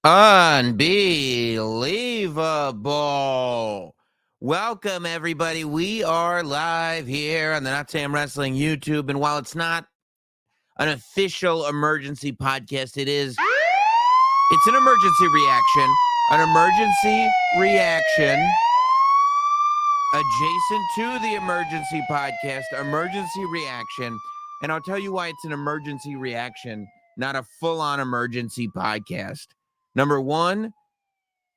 Unbelievable. Welcome, everybody. We are live here on the Notsam Wrestling YouTube. And while it's not an official emergency podcast, it's an emergency reaction. An emergency reaction adjacent to the emergency podcast, emergency reaction. And I'll tell you why it's an emergency reaction, not a full-on emergency podcast. Number one,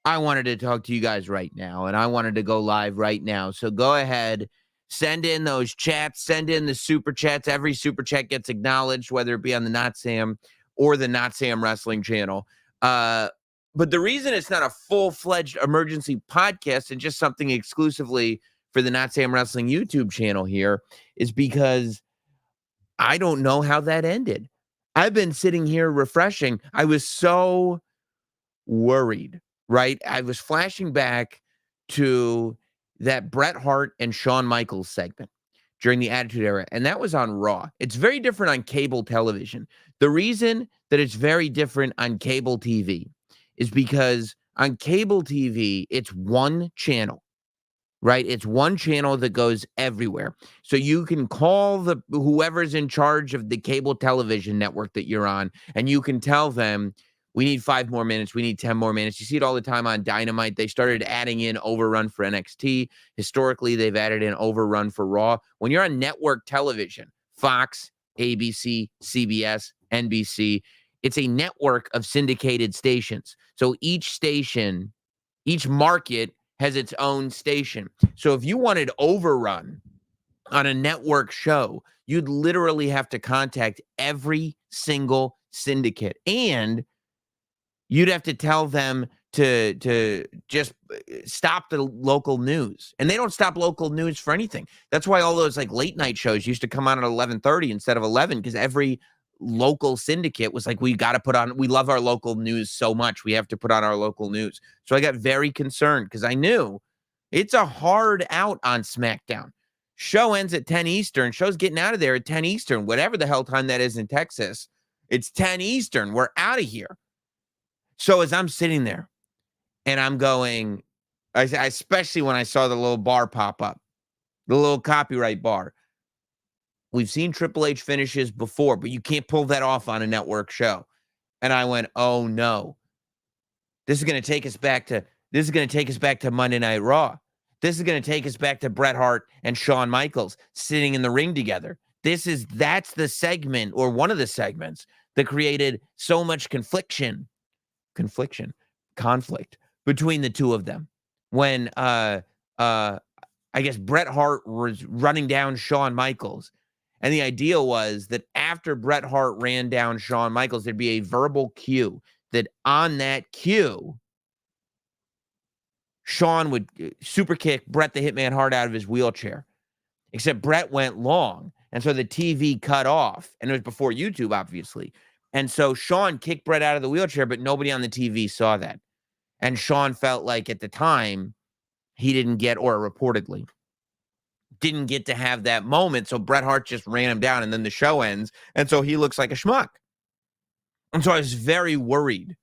I wanted to talk to you guys right now, and I wanted to go live right now. So go ahead, send in those chats, send in the super chats. Every super chat gets acknowledged, whether it be on the Notsam or the Notsam Wrestling channel. But the reason it's not a full-fledged emergency podcast and just something exclusively for the Notsam Wrestling YouTube channel here is because I don't know how that ended. I've been sitting here refreshing. I was so worried, right? I was flashing back to that Bret Hart and Shawn Michaels segment during the Attitude Era, and that was on Raw. It's very different on cable television. The reason that it's very different on cable TV is because on cable TV, it's one channel, right? It's one channel that goes everywhere. So you can call whoever's in charge of the cable television network that you're on, and you can tell them, we need 5 more minutes. We need 10 more minutes. You see it all the time on Dynamite. They started adding in overrun for NXT. Historically, they've added in overrun for Raw. When you're on network television, Fox, ABC, CBS, NBC, it's a network of syndicated stations. So each station, each market has its own station. So if you wanted overrun on a network show, you'd literally have to contact every single syndicate, and you'd have to tell them to just stop the local news. And they don't stop local news for anything. That's why all those like late night shows used to come on at 11:30 instead of 11, because every local syndicate was like, we love our local news so much, we have to put on our local news. So I got very concerned because I knew it's a hard out on SmackDown. Show ends at 10 Eastern. Show's getting out of there at 10 Eastern, whatever the hell time that is in Texas. It's 10 Eastern. We're out of here. So as I'm sitting there and I'm going, especially when I saw the little bar pop up, the little copyright bar. We've seen Triple H finishes before, but you can't pull that off on a network show. And I went, oh no. This is going to take us back to Monday Night Raw. This is going to take us back to Bret Hart and Shawn Michaels sitting in the ring together. That's the segment, or one of the segments, that created so much conflict between the two of them. When I guess Bret Hart was running down Shawn Michaels, and the idea was that after Bret Hart ran down Shawn Michaels, there'd be a verbal cue, that on that cue, Shawn would super kick Bret the Hitman Hart out of his wheelchair. Except Bret went long, and so the TV cut off, and it was before YouTube, obviously. And so Shawn kicked Bret out of the wheelchair, but nobody on the TV saw that. And Shawn felt like at the time he didn't get, or reportedly didn't get to have that moment. So Bret Hart just ran him down, and then the show ends. And so he looks like a schmuck. And so I was very worried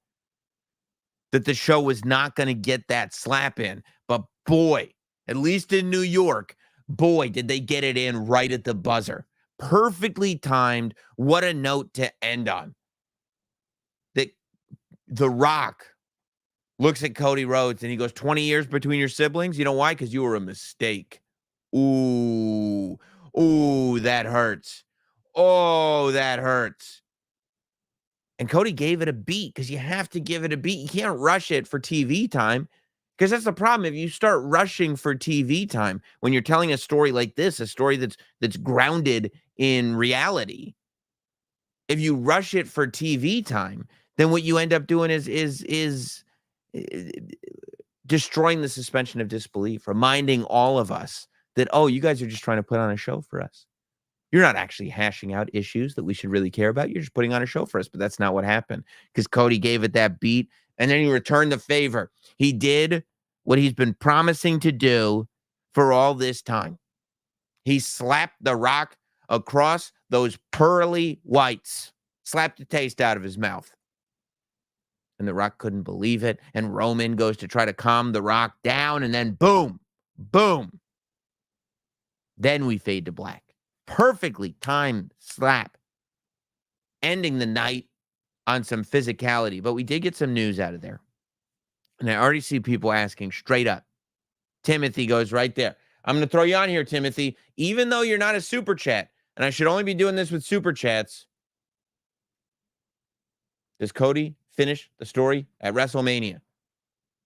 that the show was not going to get that slap in. But boy, at least in New York, boy, did they get it in right at the buzzer. Perfectly timed. What a note to end on. That The Rock looks at Cody Rhodes and he goes, 20 years between your siblings? You know why? Because you were a mistake. Ooh, that hurts. Oh, that hurts. And Cody gave it a beat, because you have to give it a beat. You can't rush it for TV time, because that's the problem. If you start rushing for TV time when you're telling a story like this, a story that's grounded in reality, if you rush it for TV time, then what you end up doing is destroying the suspension of disbelief, reminding all of us that, oh, you guys are just trying to put on a show for us. You're not actually hashing out issues that we should really care about. You're just putting on a show for us. But that's not what happened, because Cody gave it that beat, and then he returned the favor. He did what he's been promising to do for all this time. He slapped The Rock across those pearly whites, slapped the taste out of his mouth. And The Rock couldn't believe it. And Roman goes to try to calm The Rock down. And then boom, boom. Then we fade to black. Perfectly timed slap. Ending the night on some physicality. But we did get some news out of there. And I already see people asking straight up. Timothy goes right there. I'm going to throw you on here, Timothy. Even though you're not a super chat, and I should only be doing this with super chats, does Cody finish the story at WrestleMania?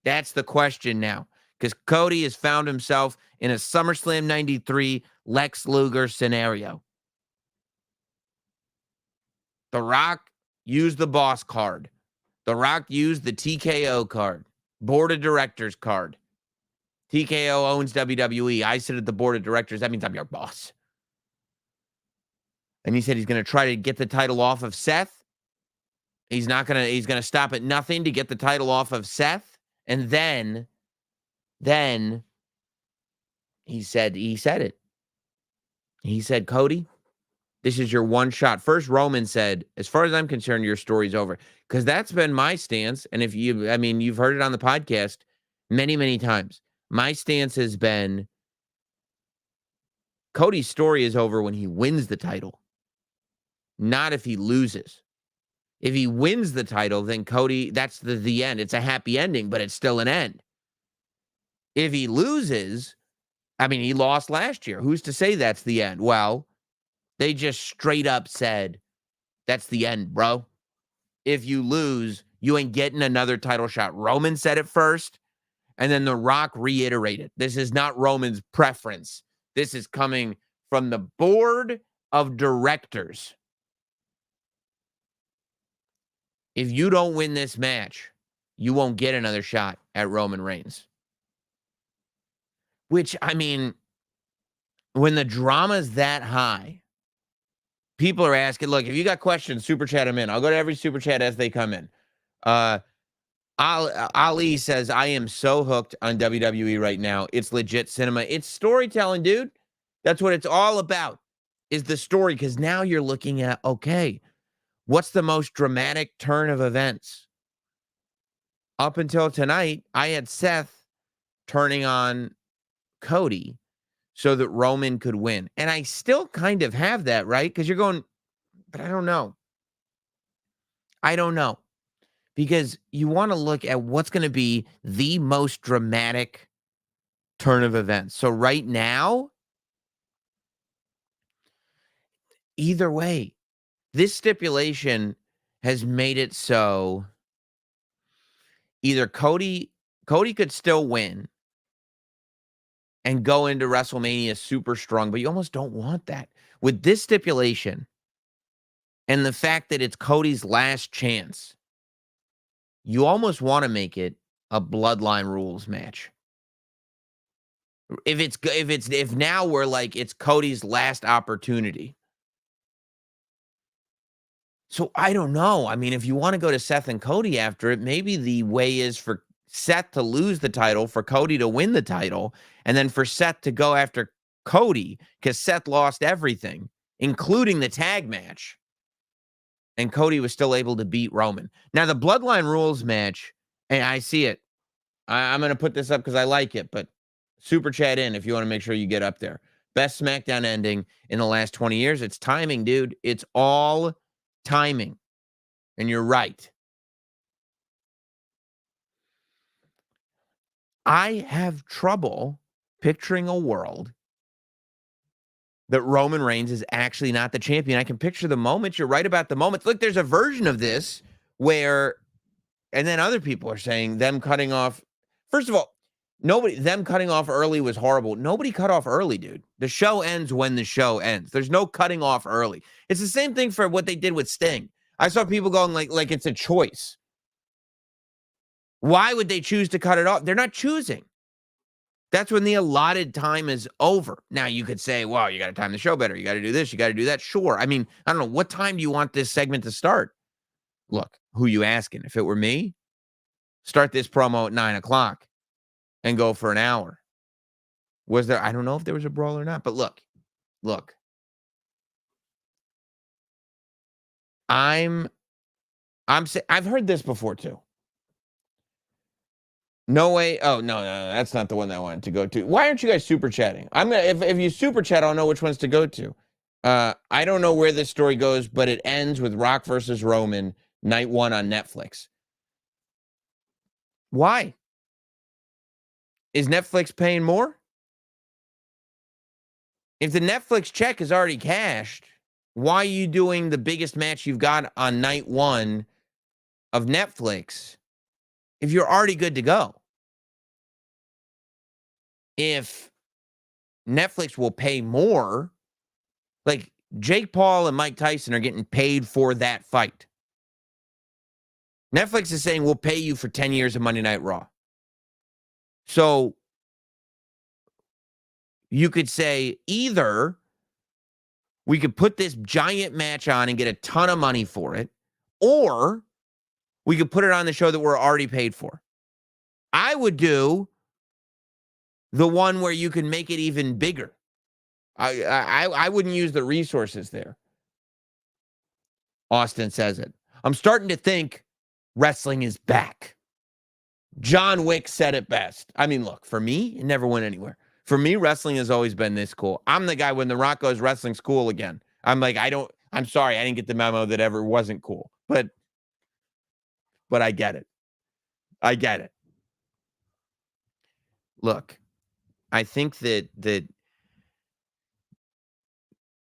That's the question now. Because Cody has found himself in a SummerSlam 93 Lex Luger scenario. The Rock used the boss card. The Rock used the TKO card. Board of Directors card. TKO owns WWE. I sit at the board of directors. That means I'm your boss. And he said he's going to try to get the title off of Seth. He's going to stop at nothing to get the title off of Seth. And then he said it. He said, Cody, this is your one shot. First, Roman said, as far as I'm concerned, your story's over. Because that's been my stance. And you've heard it on the podcast many, many times. My stance has been Cody's story is over when he wins the title, not if he loses. If he wins the title, then Cody, that's the end. It's a happy ending, but it's still an end. If he loses, he lost last year. Who's to say that's the end? Well, they just straight up said, that's the end, bro. If you lose, you ain't getting another title shot. Roman said it first. And then The Rock reiterated, this is not Roman's preference. This is coming from the board of directors. If you don't win this match, you won't get another shot at Roman Reigns. Which, when the drama's that high, people are asking, look, if you got questions, super chat them in. I'll go to every super chat as they come in. Ali says, I am so hooked on WWE right now. It's legit cinema. It's storytelling, dude. That's what it's all about, is the story. Because now you're looking at, okay, what's the most dramatic turn of events? Up until tonight, I had Seth turning on Cody so that Roman could win. And I still kind of have that, right? Because you're going, but I don't know. Because you want to look at what's going to be the most dramatic turn of events. So right now, either way, this stipulation has made it so either Cody could still win and go into WrestleMania super strong, but you almost don't want that. With this stipulation and the fact that it's Cody's last chance, you almost want to make it a Bloodline rules match. If now we're like, it's Cody's last opportunity. So I don't know. If you want to go to Seth and Cody after it, maybe the way is for Seth to lose the title, for Cody to win the title, and then for Seth to go after Cody, because Seth lost everything, including the tag match. And Cody was still able to beat Roman. Now, the Bloodline rules match, and I see it. I'm going to put this up because I like it, but super chat in if you want to make sure you get up there. Best SmackDown ending in the last 20 years. It's timing, dude. It's all timing. And you're right. I have trouble picturing a world that Roman Reigns is actually not the champion. I can picture the moments. You're right about the moments. Look, there's a version of this where, and then other people are saying them cutting off. First of all, them cutting off early was horrible. Nobody cut off early, dude. The show ends when the show ends. There's no cutting off early. It's the same thing for what they did with Sting. I saw people going like it's a choice. Why would they choose to cut it off? They're not choosing. That's when the allotted time is over. Now, you could say, well, you got to time the show better. You got to do this. You got to do that. Sure. I don't know. What time do you want this segment to start? Look, who you asking? If it were me, start this promo at 9 o'clock and go for an hour. I don't know if there was a brawl or not, but look. I've heard this before too. No way. Oh, no, that's not the one that I wanted to go to. Why aren't you guys super chatting? I'm gonna if you super chat, I'll know which ones to go to. I don't know where this story goes, but it ends with Rock versus Roman, night 1 on Netflix. Why? Is Netflix paying more? If the Netflix check is already cashed, why are you doing the biggest match you've got on night 1 of Netflix if you're already good to go? If Netflix will pay more, like Jake Paul and Mike Tyson are getting paid for that fight. Netflix is saying we'll pay you for 10 years of Monday Night Raw. So you could say either we could put this giant match on and get a ton of money for it, or we could put it on the show that we're already paid for. I would do the one where you can make it even bigger. I wouldn't use the resources there. Austin says it. I'm starting to think wrestling is back. John Wick said it best. I mean, look, for me, it never went anywhere. For me, wrestling has always been this cool. I'm the guy when The Rock goes, wrestling's cool again. I'm like, I'm sorry, I didn't get the memo that ever wasn't cool. But I get it. I get it. Look, I think that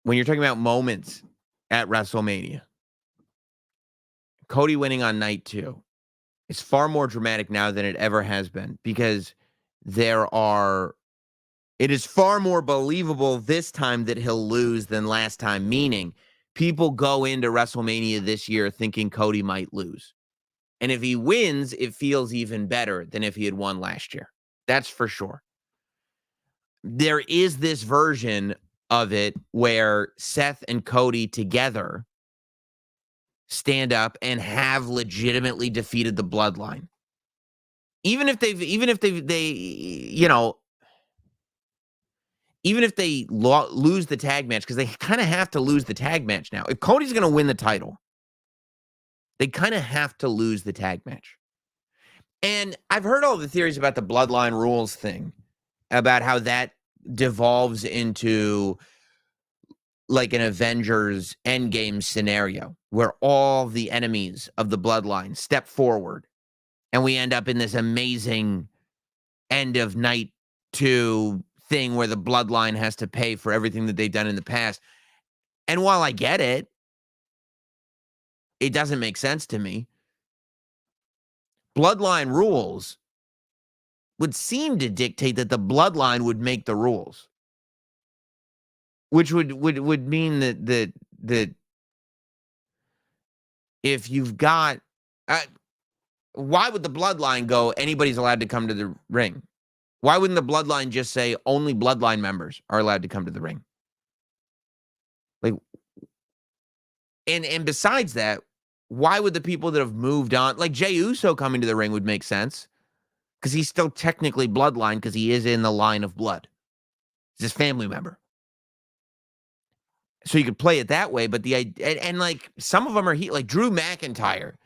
when you're talking about moments at WrestleMania, Cody winning on night 2 is far more dramatic now than it ever has been, because it is far more believable this time that he'll lose than last time, meaning people go into WrestleMania this year thinking Cody might lose. And if he wins, it feels even better than if he had won last year. That's for sure. There is this version of it where Seth and Cody together stand up and have legitimately defeated the Bloodline. Even if they lose the tag match, because they kind of have to lose the tag match now. If Cody's going to win the title, they kind of have to lose the tag match. And I've heard all the theories about the Bloodline rules thing, about how that devolves into like an Avengers Endgame scenario where all the enemies of the Bloodline step forward and we end up in this amazing end of night 2 thing where the Bloodline has to pay for everything that they've done in the past. And while I get it, it doesn't make sense to me. Bloodline rules would seem to dictate that the Bloodline would make the rules, which would mean that if you've got, why would the Bloodline go, anybody's allowed to come to the ring? Why wouldn't the Bloodline just say only Bloodline members are allowed to come to the ring? Like, and besides that, why would the people that have moved on, like Jey Uso coming to the ring would make sense, because he's still technically Bloodline because he is in the line of blood. He's his family member. So you could play it that way, but and like some of them are like Drew McIntyre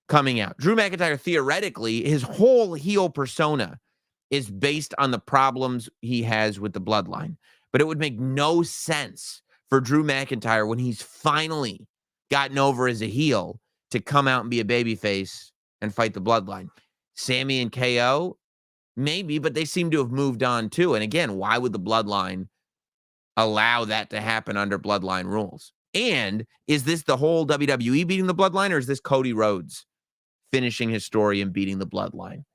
coming out. Drew McIntyre, theoretically, his whole heel persona is based on the problems he has with the Bloodline. But it would make no sense for Drew McIntyre, when he's finally gotten over as a heel, to come out and be a babyface and fight the Bloodline. Sammy and KO, maybe, but they seem to have moved on too. And again, why would the Bloodline allow that to happen under Bloodline rules? And is this the whole WWE beating the Bloodline, or is this Cody Rhodes finishing his story and beating the Bloodline?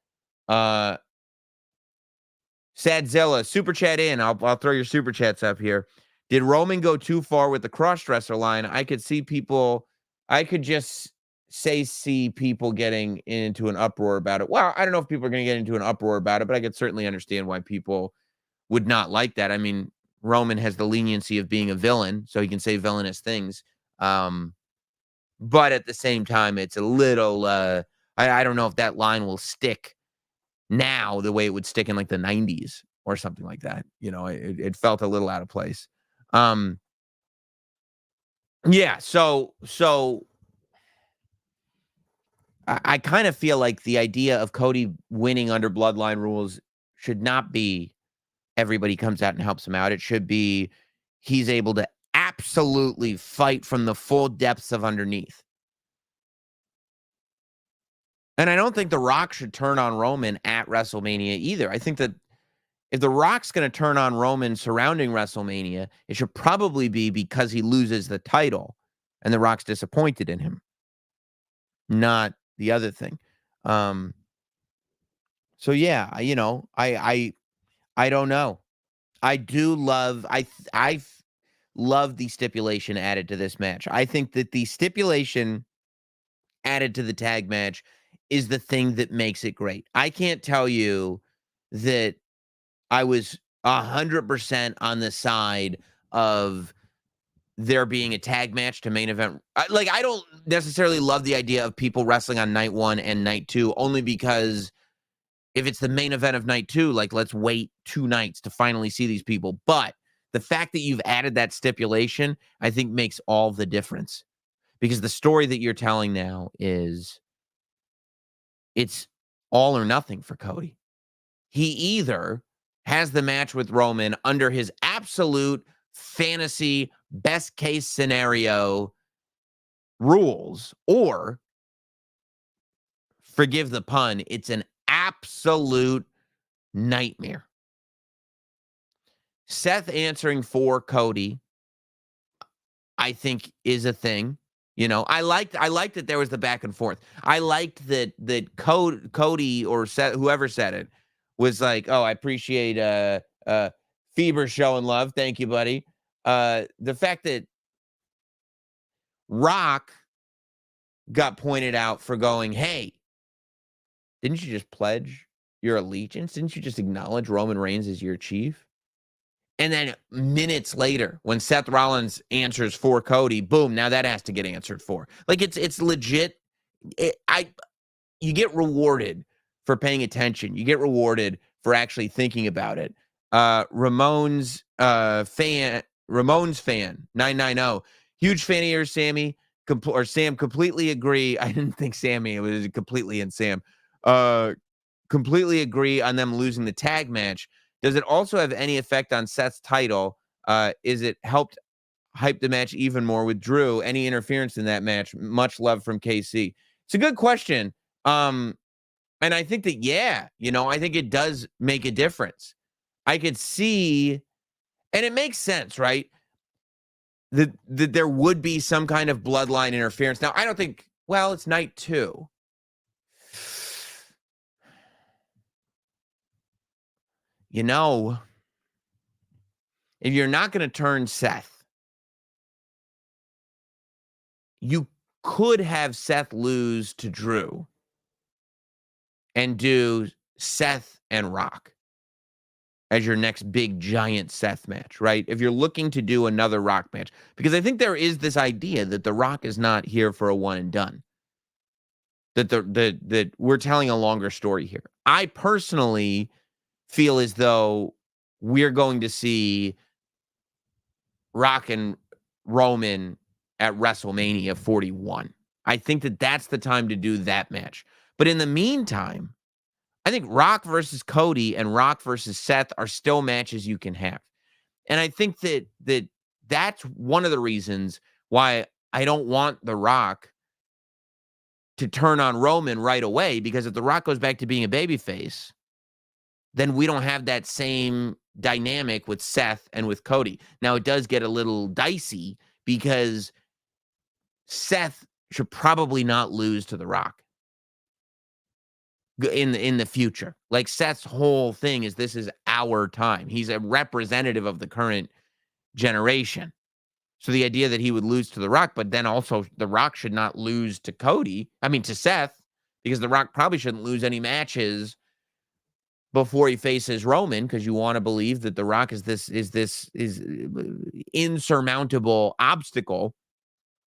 Sadzilla, super chat in. I'll throw your super chats up here. Did Roman go too far with the cross-dresser line? I could see people getting into an uproar about it. Well, I don't know if people are going to get into an uproar about it, but I could certainly understand why people would not like that. I mean, Roman has the leniency of being a villain, so he can say villainous things. But at the same time, it's a little, I don't know if that line will stick now the way it would stick in like the 90s or something like that. You know, it felt a little out of place. Yeah, so I kind of feel like the idea of Cody winning under Bloodline rules should not be everybody comes out and helps him out. It should be he's able to absolutely fight from the full depths of underneath. And I don't think The Rock should turn on Roman at WrestleMania either. I think that if The Rock's going to turn on Roman surrounding WrestleMania, it should probably be because he loses the title and The Rock's disappointed in him, not the other thing. So yeah, I don't know. I love the stipulation added to this match. I think that the stipulation added to the tag match is the thing that makes it great. I can't tell you that I was 100% on the side of there being a tag match to main event. I don't necessarily love the idea of people wrestling on night 1 and night 2, only because if it's the main event of night 2, let's wait 2 nights to finally see these people. But the fact that you've added that stipulation, I think makes all the difference. Because the story that you're telling now is it's all or nothing for Cody. He either has the match with Roman under his absolute fantasy best case scenario rules, or, forgive the pun, it's an absolute nightmare. Seth answering for Cody, I think, is a thing. I liked that there was the back and forth. I liked that Cody or Seth, whoever said it, was like, "Oh, I appreciate Fever showing love. Thank you, buddy." The fact that Rock got pointed out for going, "Hey, didn't you just pledge your allegiance? Didn't you just acknowledge Roman Reigns as your chief?" And then minutes later, when Seth Rollins answers for Cody, boom, now that has to get answered for. It's legit. You get rewarded for paying attention. You get rewarded for actually thinking about it. Ramones fan 990, huge fan of yours, Sammy. Sam, completely agree. I didn't think Sammy. It was completely in Sam. Completely agree on them losing the tag match. Does it also have any effect on Seth's title? Is it helped hype the match even more with Drew? Any interference in that match? Much love from KC. It's a good question. And I think that, I think it does make a difference. I could see, and it makes sense, right? That there would be some kind of bloodline interference. Now, I don't think, it's night 2. If you're not going to turn Seth, you could have Seth lose to Drew and do Seth and Rock as your next big giant Seth match, right? If you're looking to do another Rock match, because I think there is this idea that The Rock is not here for a one and done. That we're telling a longer story here. I personally feel as though we're going to see Rock and Roman at WrestleMania 41. I think that that's the time to do that match. But in the meantime, I think Rock versus Cody and Rock versus Seth are still matches you can have. And I think that's one of the reasons why I don't want The Rock to turn on Roman right away, because if The Rock goes back to being a babyface, then we don't have that same dynamic with Seth and with Cody. Now, it does get a little dicey because Seth should probably not lose to The Rock in the future. Seth's whole thing is, this is our time. He's a representative of the current generation. So the idea that he would lose to The Rock, but then also The Rock should not lose to to Seth, because The Rock probably shouldn't lose any matches before he faces Roman, because you want to believe that The Rock is this insurmountable obstacle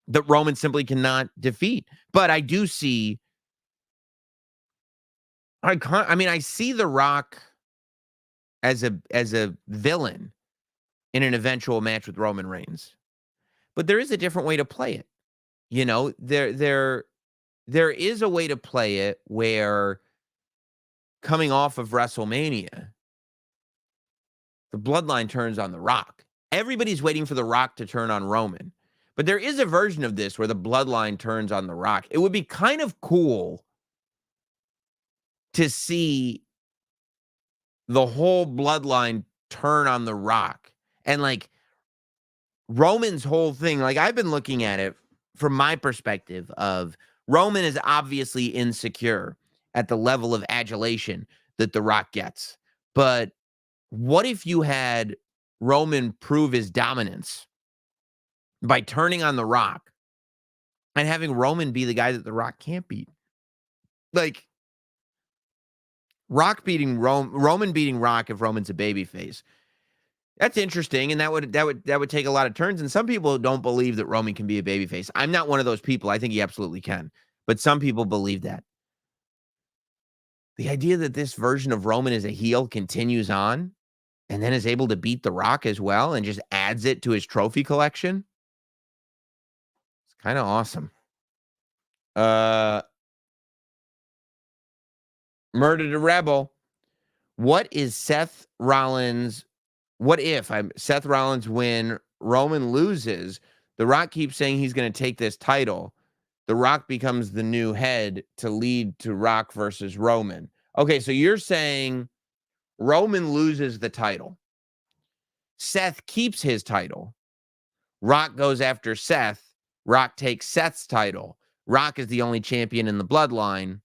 that Roman simply cannot defeat. But I do see, I see The Rock as a villain in an eventual match with Roman Reigns. But there is a different way to play it. there is a way to play it where coming off of WrestleMania, the Bloodline turns on The Rock. Everybody's waiting for The Rock to turn on Roman. But there is a version of this where the Bloodline turns on The Rock. It would be kind of cool to see the whole Bloodline turn on The Rock. And like Roman's whole thing, like I've been looking at it from my perspective of Roman is obviously insecure at the level of adulation that The Rock gets. But what if you had Roman prove his dominance by turning on The Rock and having Roman be the guy that The Rock can't beat? Like Roman beating Rock if Roman's a babyface. That's interesting, and that would take a lot of turns. And some people don't believe that Roman can be a babyface. I'm not one of those people. I think he absolutely can, but some people believe that. The idea that this version of Roman as a heel continues on, and then is able to beat The Rock as well, and just adds it to his trophy collection, it's kind of awesome. Murder the Rebel. What if Seth Rollins win, Roman loses, The Rock keeps saying he's going to take this title, The Rock becomes the new head to lead to Rock versus Roman. Okay, so you're saying Roman loses the title. Seth keeps his title. Rock goes after Seth. Rock takes Seth's title. Rock is the only champion in the Bloodline.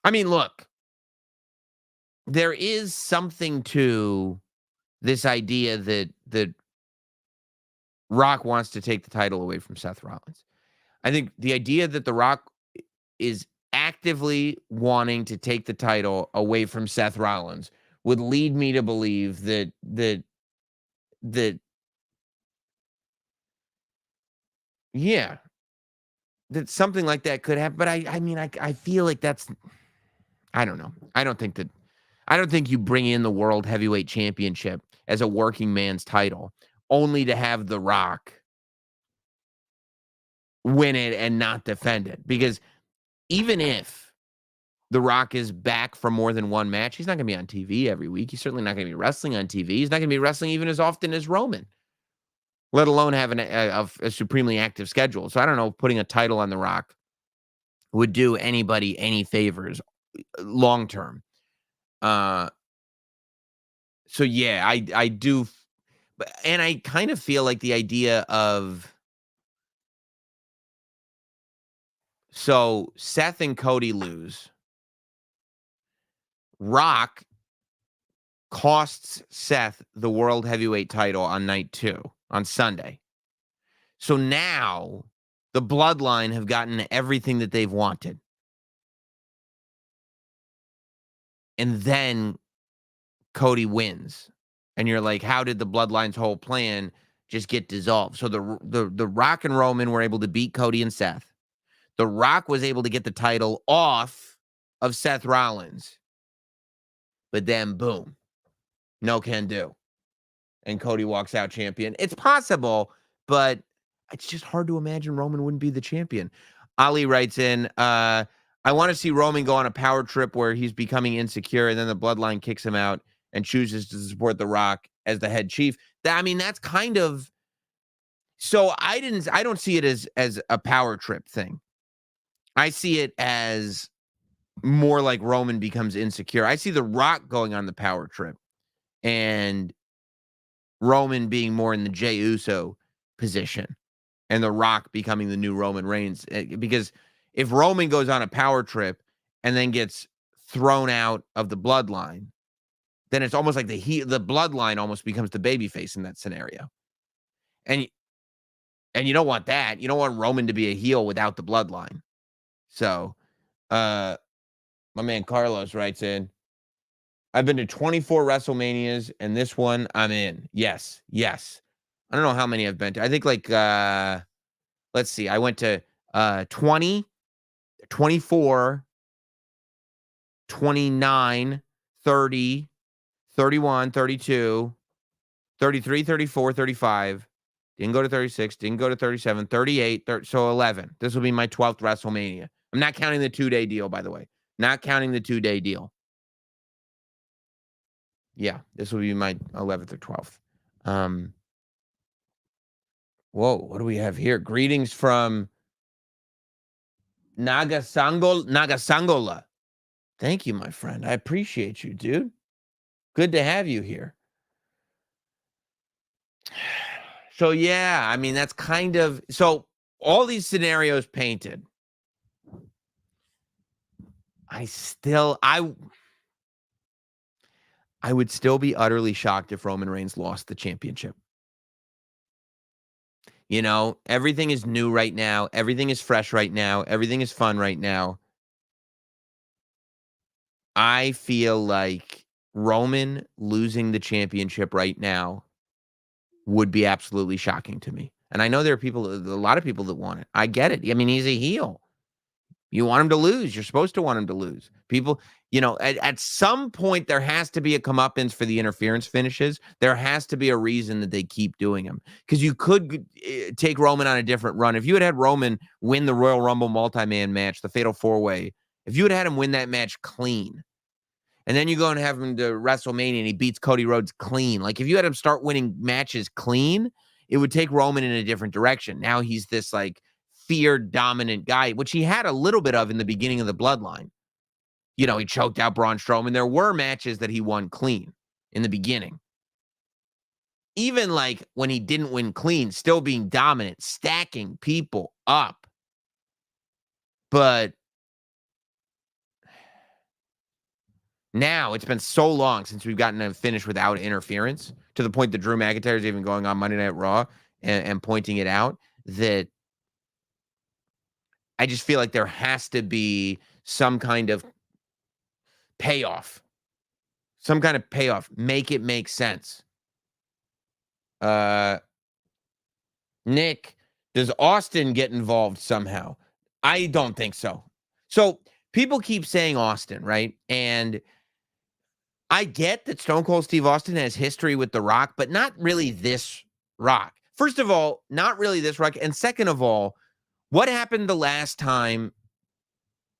I mean, look, there is something to this idea that Rock wants to take the title away from Seth Rollins. I think the idea that The Rock is actively wanting to take the title away from Seth Rollins would lead me to believe that yeah, that something like that could happen. But I mean, I feel like that's, I don't know. I don't think you bring in the World Heavyweight Championship as a working man's title only to have The Rock win it and not defend it. Because even if The Rock is back for more than one match, he's not going to be on TV every week. He's certainly not going to be wrestling on TV. He's not going to be wrestling even as often as Roman, let alone having a supremely active schedule. So I don't know if putting a title on The Rock would do anybody any favors long term. So yeah, I do, and I kind of feel like the idea of, so Seth and Cody lose. Rock costs Seth the World Heavyweight title on night 2, on Sunday. So now the Bloodline have gotten everything that they've wanted. And then Cody wins. And you're like, how did the Bloodline's whole plan just get dissolved? So the Rock and Roman were able to beat Cody and Seth. The Rock was able to get the title off of Seth Rollins. But then, boom, no can do. And Cody walks out champion. It's possible, but it's just hard to imagine Roman wouldn't be the champion. Ali writes in, I want to see Roman go on a power trip where he's becoming insecure, and then the Bloodline kicks him out and chooses to support The Rock as the head chief. That's kind of, so I don't see it as a power trip thing. I see it as more like Roman becomes insecure. I see The Rock going on the power trip and Roman being more in the Jey Uso position and The Rock becoming the new Roman Reigns. Because if Roman goes on a power trip and then gets thrown out of the Bloodline, then it's almost like the Bloodline almost becomes the babyface in that scenario. And you don't want that. You don't want Roman to be a heel without the Bloodline. So, my man Carlos writes in, I've been to 24 WrestleManias, and this one I'm in. Yes. I don't know how many I've been to. I think let's see. I went to 20, 24, 29, 30, 31, 32, 33, 34, 35, didn't go to 36, didn't go to 37, 38, so 11. This will be my 12th WrestleMania. I'm not counting the 2-day deal, by the way. Not counting the 2-day deal. Yeah, this will be my 11th or 12th. Whoa, what do we have here? Greetings from Nagasangola. Thank you, my friend. I appreciate you, dude. Good to have you here. So, yeah, I mean, that's kind of... So, all these scenarios painted. I would still be utterly shocked if Roman Reigns lost the championship. You know, everything is new right now. Everything is fresh right now. Everything is fun right now. I feel like Roman losing the championship right now would be absolutely shocking to me. And I know there are a lot of people that want it. I get it. I mean, he's a heel. You want him to lose. You're supposed to want him to lose. People, you know, at some point, there has to be a comeuppance for the interference finishes. There has to be a reason that they keep doing them. Because you could take Roman on a different run. If you had Roman win the Royal Rumble multi-man match, the Fatal 4-Way, if you had him win that match clean, and then you go and have him to WrestleMania and he beats Cody Rhodes clean. Like, if you had him start winning matches clean, it would take Roman in a different direction. Now he's this, like, feared dominant guy, which he had a little bit of in the beginning of the Bloodline. You know, he choked out Braun Strowman. There were matches that he won clean in the beginning. Even, like, when he didn't win clean, still being dominant, stacking people up. But now, it's been so long since we've gotten a finish without interference, to the point that Drew McIntyre is even going on Monday Night Raw and pointing it out, that I just feel like there has to be some kind of payoff. Some kind of payoff. Make it make sense. Nick, does Austin get involved somehow? I don't think so. So, people keep saying Austin, right? And I get that Stone Cold Steve Austin has history with The Rock, but not really this Rock. First of all, not really this Rock. And second of all, what happened the last time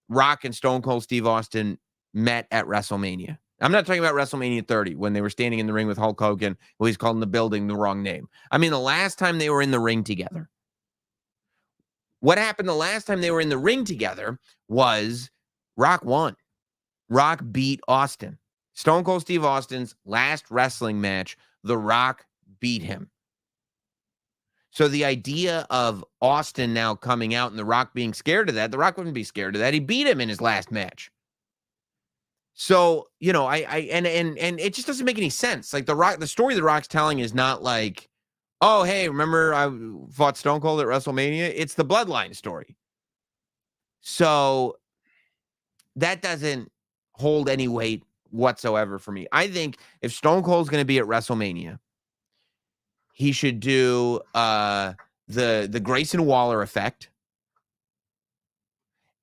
Rock and Stone Cold Steve Austin met at WrestleMania? I'm not talking about WrestleMania 30 when they were standing in the ring with Hulk Hogan, who he's calling the building the wrong name. I mean, the last time they were in the ring together. What happened the last time they were in the ring together was Rock won. Rock beat Austin. Stone Cold Steve Austin's last wrestling match, The Rock beat him. So the idea of Austin now coming out and The Rock being scared of that, The Rock wouldn't be scared of that. He beat him in his last match. So, you know, and it just doesn't make any sense. Like, the story The Rock's telling is not like, oh, hey, remember I fought Stone Cold at WrestleMania? It's the Bloodline story. So that doesn't hold any weight whatsoever for me. I think if Stone Cold's going to be at WrestleMania, he should do the Grayson Waller effect.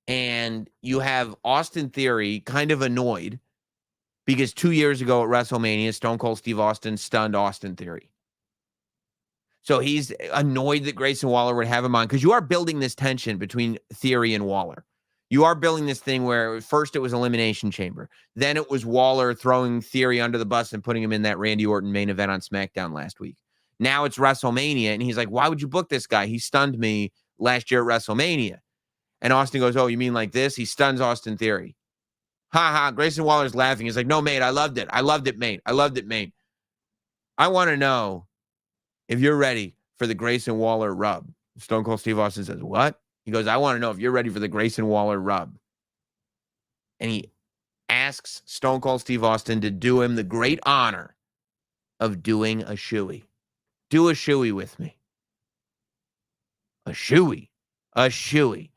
And you have Austin Theory kind of annoyed because 2 years ago at WrestleMania, Stone Cold Steve Austin stunned Austin Theory. So he's annoyed that Grayson Waller would have him on, because you are building this tension between Theory and Waller. You are building this thing where first it was Elimination Chamber. Then it was Waller throwing Theory under the bus and putting him in that Randy Orton main event on SmackDown last week. Now it's WrestleMania, and he's like, why would you book this guy? He stunned me last year at WrestleMania. And Austin goes, oh, you mean like this? He stuns Austin Theory. Ha ha. Grayson Waller's laughing. He's like, no, mate, I loved it. I loved it, mate. I loved it, mate. I want to know if you're ready for the Grayson Waller rub. Stone Cold Steve Austin says, what? He goes, I want to know if you're ready for the Grayson Waller rub. And he asks Stone Cold Steve Austin to do him the great honor of doing a shoey. Do a shoey with me. A shoey. A shoey.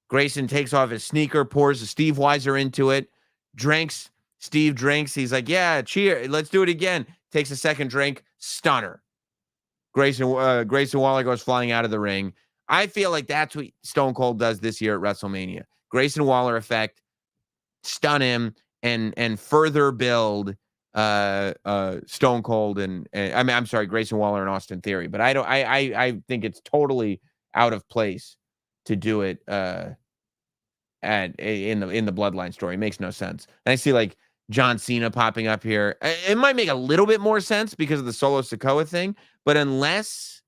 Grayson takes off his sneaker, pours the Steve Weiser into it, drinks. Steve drinks. He's like, yeah, cheer. Let's do it again. Takes a second drink. Stunner. Grayson Waller goes flying out of the ring. I feel like that's what Stone Cold does this year at WrestleMania. Grayson Waller effect, stun him, and further build Stone Cold and I mean, I'm sorry, Grayson Waller and Austin Theory. But I think it's totally out of place to do it in the Bloodline story. It makes no sense. And I see like John Cena popping up here. It might make a little bit more sense because of the Solo Sikoa thing, but unless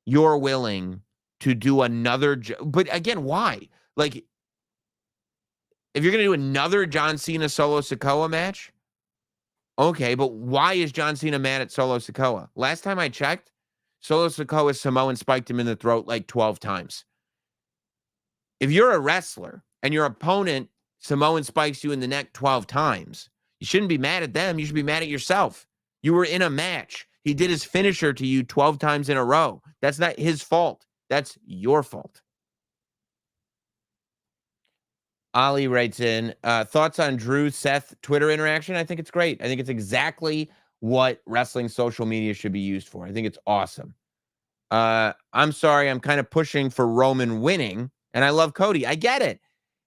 you're willing to do another, but again, why? Like, if you're going to do another John Cena Solo Sikoa match, okay, but why is John Cena mad at Solo Sikoa? Last time I checked, Solo Sikoa Samoan spiked him in the throat like 12 times. If you're a wrestler and your opponent Samoan spikes you in the neck 12 times, you shouldn't be mad at them. You should be mad at yourself. You were in a match. He did his finisher to you 12 times in a row. That's not his fault. That's your fault. Ali writes in, thoughts on Drew Seth Twitter interaction? I think it's great. I think it's exactly what wrestling social media should be used for. I think it's awesome. I'm sorry, I'm kind of pushing for Roman winning, and I love Cody. I get it.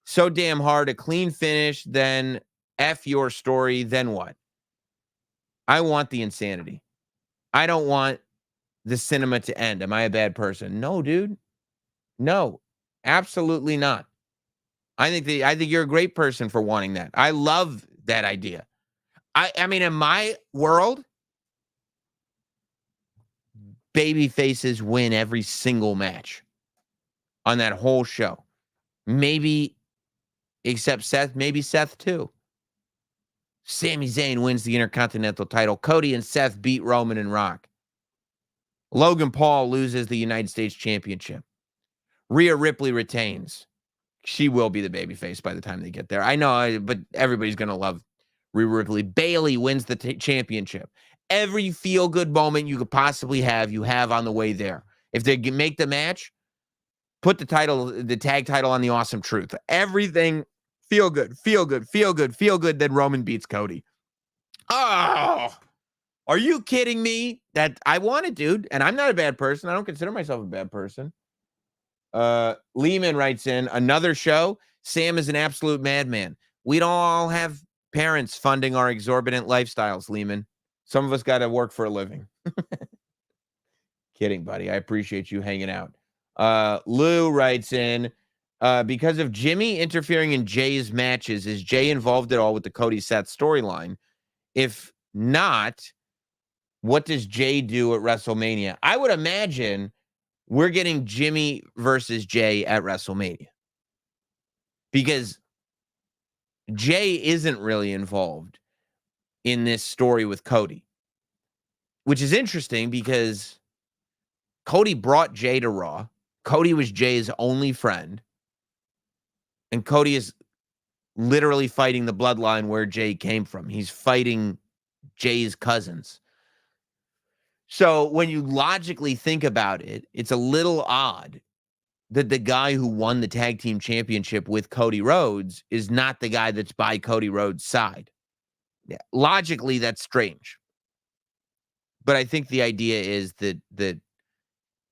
So damn hard, a clean finish, then F your story, then what? I want the insanity. I don't want the cinema to end. Am I a bad person? No, dude. No, absolutely not. I think you're a great person for wanting that. I love that idea. I mean, in my world, baby faces win every single match on that whole show. Maybe, except Seth, maybe Seth too. Sami Zayn wins the Intercontinental title. Cody and Seth beat Roman and Rock. Logan Paul loses the United States Championship. Rhea Ripley retains. She will be the babyface by the time they get there. I know, but everybody's going to love Rhea Ripley. Bayley wins the championship. Every feel-good moment you could possibly have, you have on the way there. If they make the match, put the tag title on the Awesome Truth. Everything, feel good, then Roman beats Cody. Oh, are you kidding me? That I want it, dude. And I'm not a bad person. I don't consider myself a bad person. Lehman writes in, another show. Sam is an absolute madman. We don't all have parents funding our exorbitant lifestyles, Lehman. Some of us got to work for a living. Kidding, buddy. I appreciate you hanging out. Lou writes in, because of Jimmy interfering in Jay's matches, is Jay involved at all with the Cody Seth storyline? If not, what does Jay do at WrestleMania? I would imagine we're getting Jimmy versus Jay at WrestleMania because Jay isn't really involved in this story with Cody, which is interesting because Cody brought Jay to Raw. Cody was Jay's only friend, and Cody is literally fighting the bloodline where Jay came from. He's fighting Jay's cousins. So when you logically think about it, it's a little odd that the guy who won the tag team championship with Cody Rhodes is not the guy that's by Cody Rhodes' side. Yeah, logically, that's strange. But I think the idea is that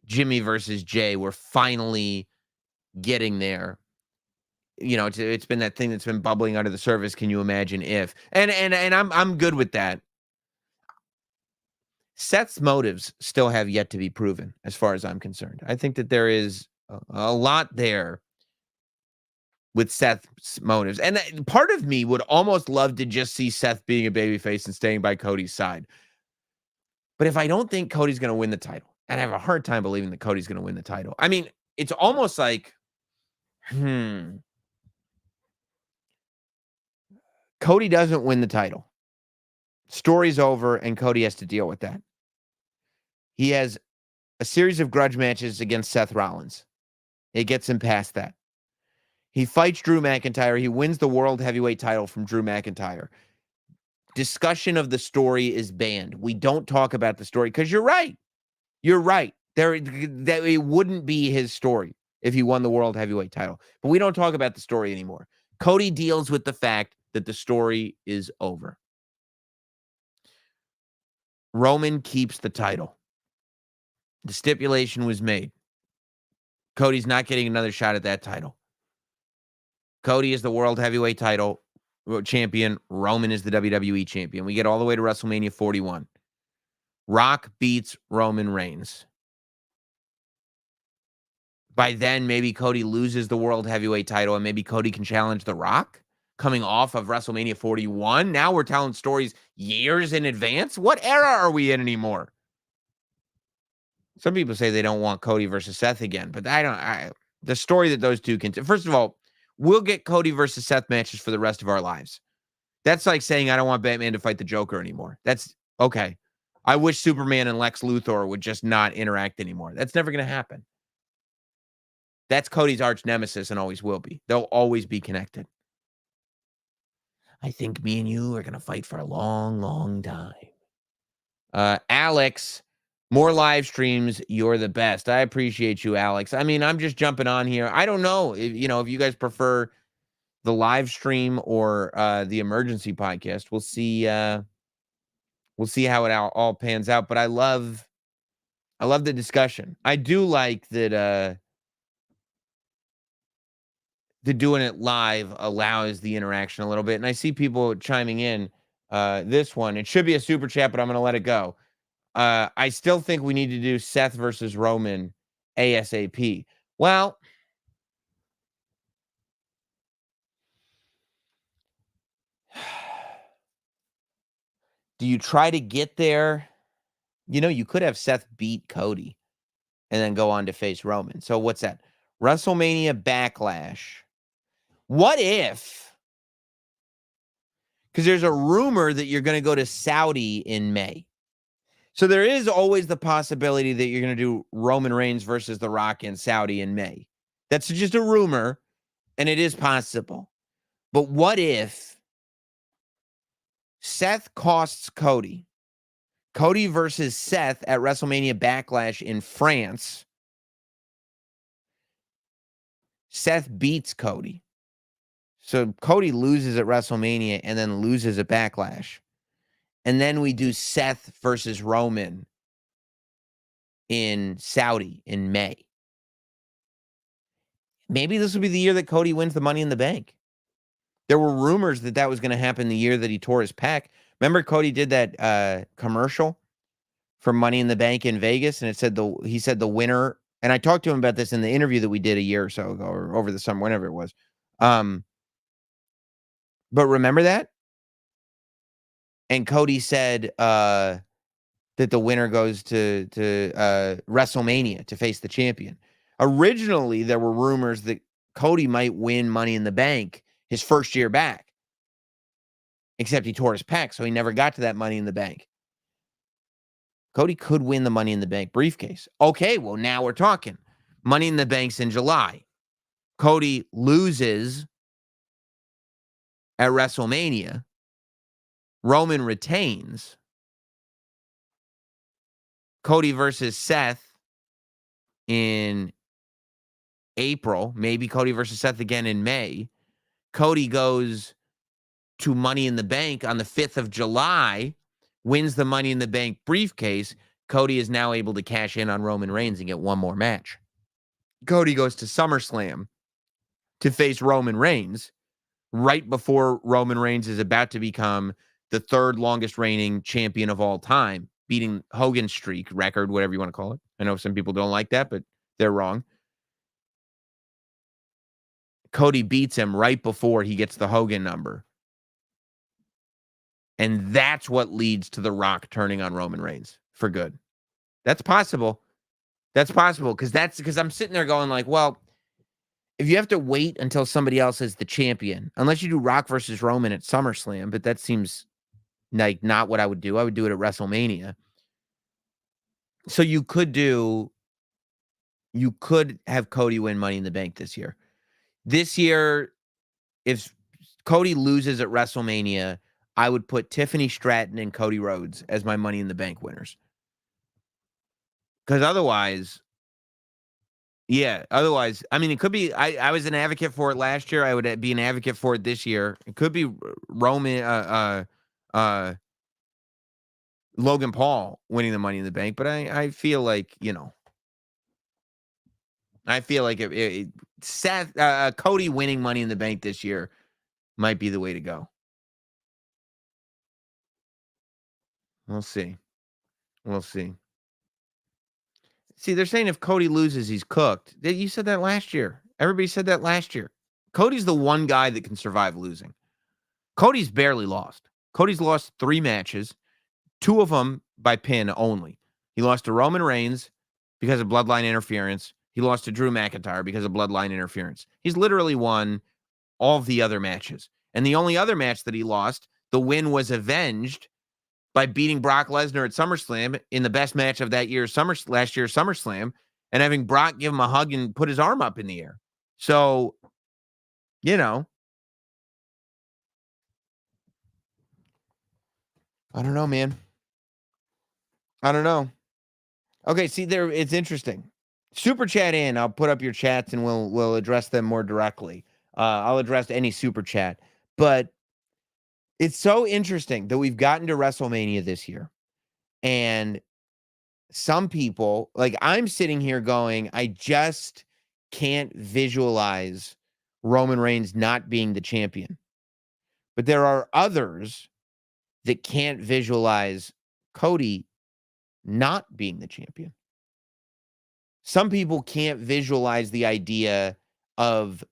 Jimmy versus Jay, we're finally getting there. You know, it's been that thing that's been bubbling under the surface. Can you imagine if? And I'm good with that. Seth's motives still have yet to be proven, as far as I'm concerned. I think that there is a lot there with Seth's motives. And part of me would almost love to just see Seth being a babyface and staying by Cody's side. But if I don't think Cody's going to win the title, and I have a hard time believing that Cody's going to win the title. I mean, it's almost like, Cody doesn't win the title. Story's over, and Cody has to deal with that. He has a series of grudge matches against Seth Rollins. It gets him past that. He fights Drew McIntyre. He wins the World Heavyweight title from Drew McIntyre. Discussion of the story is banned. We don't talk about the story because you're right. You're right. It wouldn't be his story if he won the World Heavyweight title. But we don't talk about the story anymore. Cody deals with the fact that the story is over. Roman keeps the title. The stipulation was made. Cody's not getting another shot at that title. Cody is the World Heavyweight title. champion. Roman is the WWE champion. We get all the way to WrestleMania 41. Rock beats Roman Reigns. By then, maybe Cody loses the World Heavyweight title, and maybe Cody can challenge The Rock coming off of WrestleMania 41. Now we're telling stories years in advance. What era are we in anymore? Some people say they don't want Cody versus Seth again, but the story that those two can... First of all, we'll get Cody versus Seth matches for the rest of our lives. That's like saying I don't want Batman to fight the Joker anymore. That's okay. I wish Superman and Lex Luthor would just not interact anymore. That's never going to happen. That's Cody's arch nemesis and always will be. They'll always be connected. I think me and you are going to fight for a long, long time. Alex, more live streams. You're the best. I appreciate you, Alex. I mean, I'm just jumping on here. I don't know if you guys prefer the live stream or the emergency podcast. We'll see. We'll see how it all pans out. But I love the discussion. I do like that. The doing it live allows the interaction a little bit. And I see people chiming in. This one, it should be a super chat, but I'm going to let it go. I still think we need to do Seth versus Roman ASAP. Well, do you try to get there? You could have Seth beat Cody and then go on to face Roman. So what's that? WrestleMania Backlash. What if? Because there's a rumor that you're going to go to Saudi in May. So there is always the possibility that you're going to do Roman Reigns versus The Rock in Saudi in May. That's just a rumor, and it is possible. But what if Seth costs Cody? Cody versus Seth at WrestleMania Backlash in France. Seth beats Cody. So Cody loses at WrestleMania and then loses at Backlash. And then we do Seth versus Roman in Saudi in May. Maybe this will be the year that Cody wins the Money in the Bank. There were rumors that was going to happen the year that he tore his pec. Remember Cody did that commercial for Money in the Bank in Vegas, and he said the winner, and I talked to him about this in the interview that we did a year or so ago, or over the summer, whenever it was. But remember that? And Cody said that the winner goes to WrestleMania to face the champion. Originally, there were rumors that Cody might win Money in the Bank his first year back. Except he tore his pec, so he never got to that Money in the Bank. Cody could win the Money in the Bank briefcase. Okay, well, now we're talking. Money in the Bank's in July. Cody loses at WrestleMania. Roman retains. Cody versus Seth in April. Maybe Cody versus Seth again in May. Cody goes to Money in the Bank on the 5th of July, wins the Money in the Bank briefcase. Cody is now able to cash in on Roman Reigns and get one more match. Cody goes to SummerSlam to face Roman Reigns right before Roman Reigns is about to become the third longest reigning champion of all time, beating Hogan's streak record, whatever you want to call it. I know some people don't like that, but they're wrong. Cody beats him right before he gets the Hogan number. And that's what leads to The Rock turning on Roman Reigns for good. That's possible. That's possible because I'm sitting there going like, well, if you have to wait until somebody else is the champion, unless you do Rock versus Roman at SummerSlam, but that seems like not what I would do. I would do it at WrestleMania. So you could have Cody win Money in the Bank this year. This year, if Cody loses at WrestleMania, I would put Tiffany Stratton and Cody Rhodes as my Money in the Bank winners. Because otherwise, I mean, it could be, I was an advocate for it last year. I would be an advocate for it this year. It could be Roman, Logan Paul winning the Money in the Bank, but I feel like, Seth, Cody winning Money in the Bank this year might be the way to go. We'll see. We'll see. See, they're saying if Cody loses, he's cooked. You said that last year. Everybody said that last year. Cody's the one guy that can survive losing. Cody's barely lost. Cody's lost 3 matches, 2 of them by pin only. He lost to Roman Reigns because of bloodline interference. He lost to Drew McIntyre because of bloodline interference. He's literally won all of the other matches. And the only other match that he lost, the win was avenged by beating Brock Lesnar at SummerSlam in the best match of that year's last year's SummerSlam, and having Brock give him a hug and put his arm up in the air. So, you know, I don't know, man. I don't know. Okay, see there, it's interesting. Super chat in. I'll put up your chats and we'll address them more directly. I'll address any super chat, but it's so interesting that we've gotten to WrestleMania this year, and some people, like I'm sitting here going, I just can't visualize Roman Reigns not being the champion. But there are others that can't visualize Cody not being the champion. Some people can't visualize the idea of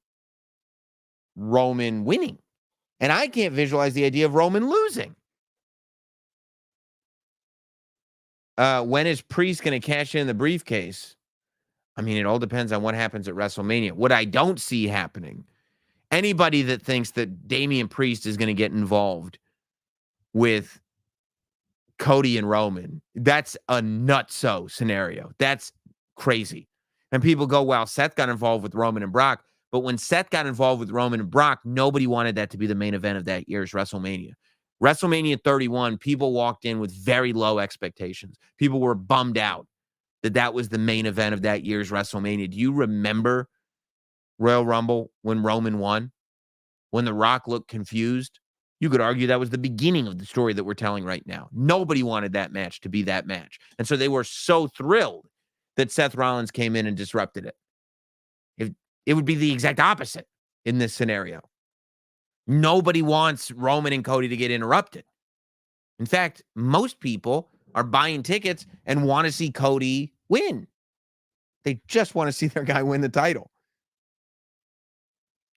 Roman winning. And I can't visualize the idea of Roman losing. When is Priest going to cash in the briefcase? I mean, it all depends on what happens at WrestleMania. What I don't see happening, anybody that thinks that Damian Priest is going to get involved with Cody and Roman, that's a nutso scenario. That's crazy. And people go, well, Seth got involved with Roman and Brock. But when Seth got involved with Roman and Brock, nobody wanted that to be the main event of that year's WrestleMania. WrestleMania 31, people walked in with very low expectations. People were bummed out that that was the main event of that year's WrestleMania. Do you remember Royal Rumble when Roman won? When The Rock looked confused? You could argue that was the beginning of the story that we're telling right now. Nobody wanted that match to be that match. And so they were so thrilled that Seth Rollins came in and disrupted it. It would be the exact opposite in this scenario. Nobody wants Roman and Cody to get interrupted. In fact, most people are buying tickets and want to see Cody win. They just want to see their guy win the title.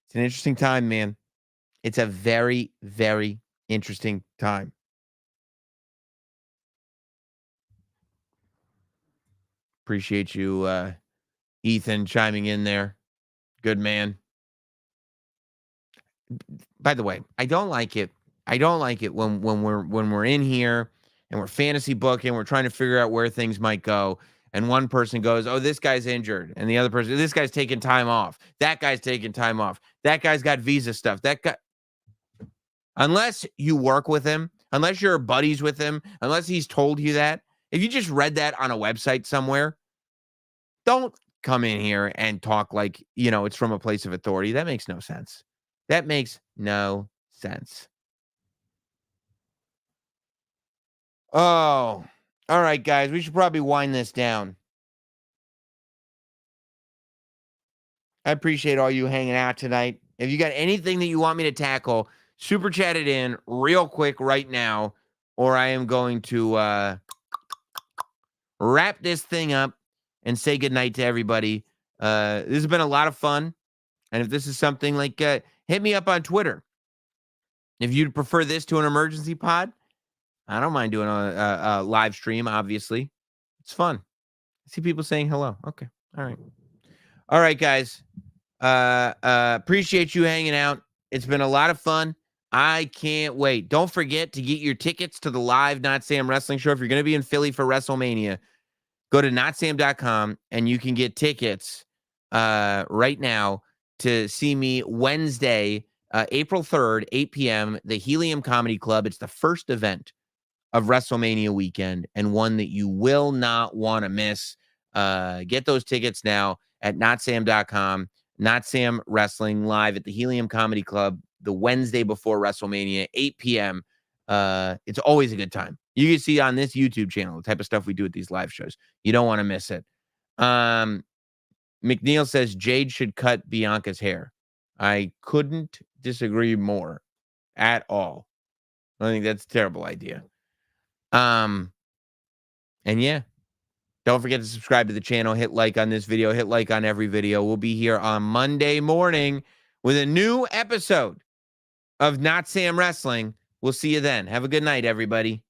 It's an interesting time, man. It's a very, very interesting time. Appreciate you, Ethan, chiming in there. Good man. By the way, I don't like it. I don't like it when we're in here and we're fantasy booking, we're trying to figure out where things might go, and one person goes, "Oh, this guy's injured," and the other person, "This guy's taking time off. That guy's taking time off. That guy's got visa stuff. That guy." Unless you work with him, unless you're buddies with him, unless he's told you that, if you just read that on a website somewhere, don't come in here and talk like, it's from a place of authority. That makes no sense. That makes no sense. Oh, all right, guys. We should probably wind this down. I appreciate all you hanging out tonight. If you got anything that you want me to tackle, super chat it in real quick right now, or I am going to wrap this thing up and say goodnight to everybody. This has been a lot of fun. And if this is something like, hit me up on Twitter. If you'd prefer this to an emergency pod, I don't mind doing a live stream, obviously. It's fun. I see people saying hello. Okay. All right. All right, guys. Appreciate you hanging out. It's been a lot of fun. I can't wait. Don't forget to get your tickets to the live Not Sam Wrestling Show. If you're going to be in Philly for WrestleMania, go to notsam.com and you can get tickets right now to see me Wednesday, April 3rd, 8 p.m., the Helium Comedy Club. It's the first event of WrestleMania weekend and one that you will not want to miss. Get those tickets now at notsam.com. Notsam Wrestling live at the Helium Comedy Club the Wednesday before WrestleMania, 8 p.m. It's always a good time. You can see on this YouTube channel the type of stuff we do at these live shows. You don't want to miss it. McNeil says Jade should cut Bianca's hair. I couldn't disagree more at all. I think that's a terrible idea. And yeah, don't forget to subscribe to the channel. Hit like on this video. Hit like on every video. We'll be here on Monday morning with a new episode of Not Sam Wrestling. We'll see you then. Have a good night, everybody.